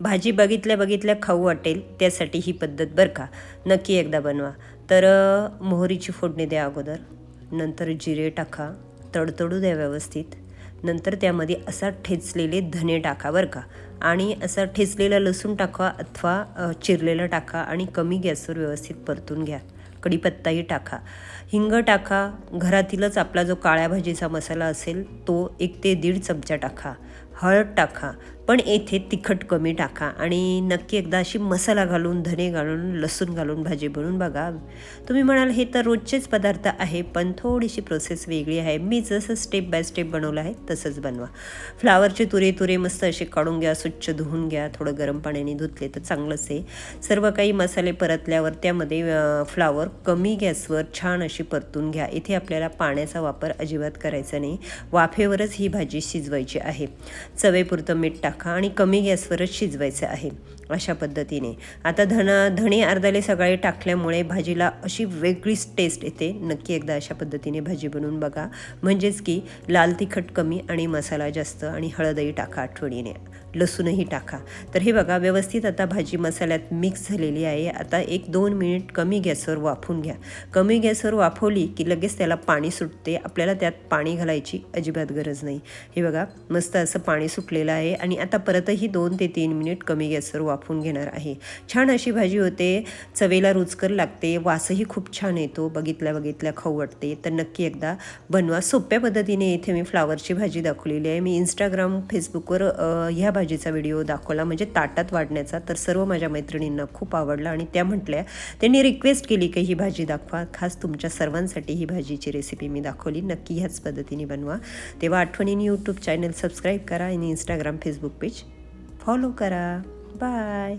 भाजी बघितल्या बघितल्या खाऊ वाटेल त्यासाठी ही पद्धत बरं का, नक्की एकदा बनवा. तर मोहरीची फोडणी द्या अगोदर, नंतर जिरे टाका, तडतडू द्या व्यवस्थित. नंतर त्यामध्ये असा ठेचलेले धने टाका बरं का, आणि असा ठेचलेला लसूण टाका अथवा चिरलेला टाका आणि कमी गॅसवर व्यवस्थित परतून घ्या. कढीपत्ताही टाका, हिंग टाका, घरातीलच आपला जो काळ्या भाजीचा मसाला असेल तो 1 ते 1.5 चमचा टाका, हळद टाका, पण येथे तिखट कमी टाका. आणि नक्की एकदा अशी मसाला घालून, धने घालून, लसूण घालून भाजी बनवून बघा. तुम्ही म्हणाल हे तर रोजचेच पदार्थ आहे, पण थोडीशी प्रोसेस वेगळी आहे. मी जसं स्टेप बाय स्टेप बनवलं आहे तसंच बनवा. फ्लावरचे तुरे मस्त असे काढून घ्या, स्वच्छ धुवून घ्या. थोडं गरम पाण्याने धुतले तर चांगलंच आहे. सर्व काही मसाले परतल्यावर त्यामध्ये फ्लावर कमी गॅसवर छान अशी परतून घ्या. इथे आपल्याला पाण्याचा वापर अजिबात करायचा नाही, वाफेवरच ही भाजी शिजवायची आहे. चवेपुरतं मीठ टाका आणि कमी गॅसवरच शिजवायचं आहे. अशा पद्धतीने आता धणे अर्धाले सकाळी टाकल्यामुळे भाजीला अशी वेगळीच टेस्ट येते. नक्की एकदा अशा पद्धतीने भाजी बनवून बघा. म्हणजेच की लाल तिखट कमी आणि मसाला जास्त, आणि हळदही टाका आठवणीने, लसूणही टाका. तर हे बघा व्यवस्थित आता भाजी मसाल्यात मिक्स झालेली आहे. आता 1-2 मिनिट कमी गॅसवर वाफवून घ्या. कमी गॅसवर वाफवली की लगेच त्याला पाणी सुटते, आपल्याला त्यात पाणी घालायची अजिबात गरज नाही. हे बघा मस्त असं पाणी सुटलेलं आहे. आणि आता परतही 2 ते 3 मिनिट कमी गॅसवर वाफवून घेणार आहे. छान अशी भाजी होते, चवेला रुचकर लागते, वासही खूप छान येतो, बघितल्या खाऊ वाटते. तर नक्की एकदा बनवा. सोप्या पद्धतीने इथे मी फ्लावरची भाजी दाखवलेली आहे. मी इंस्टाग्राम, फेसबुकवर ह्या भाजीचा व्हिडिओ दाखवला, म्हणजे ताटात वाढण्याचा. तर सर्व माझ्या मैत्रिणींना खूप आवडला आणि त्या म्हटल्या, त्यांनी रिक्वेस्ट केली की ही भाजी दाखवा. खास तुमच्या सर्वांसाठी ही भाजीची रेसिपी मी दाखवली. नक्की ह्याच पद्धतीने बनवा. तेव्हा आठवणीने यूट्यूब चॅनल सबस्क्राईब करा आणि इंस्टाग्राम, फेसबुक पेज फॉलो करा. बाय.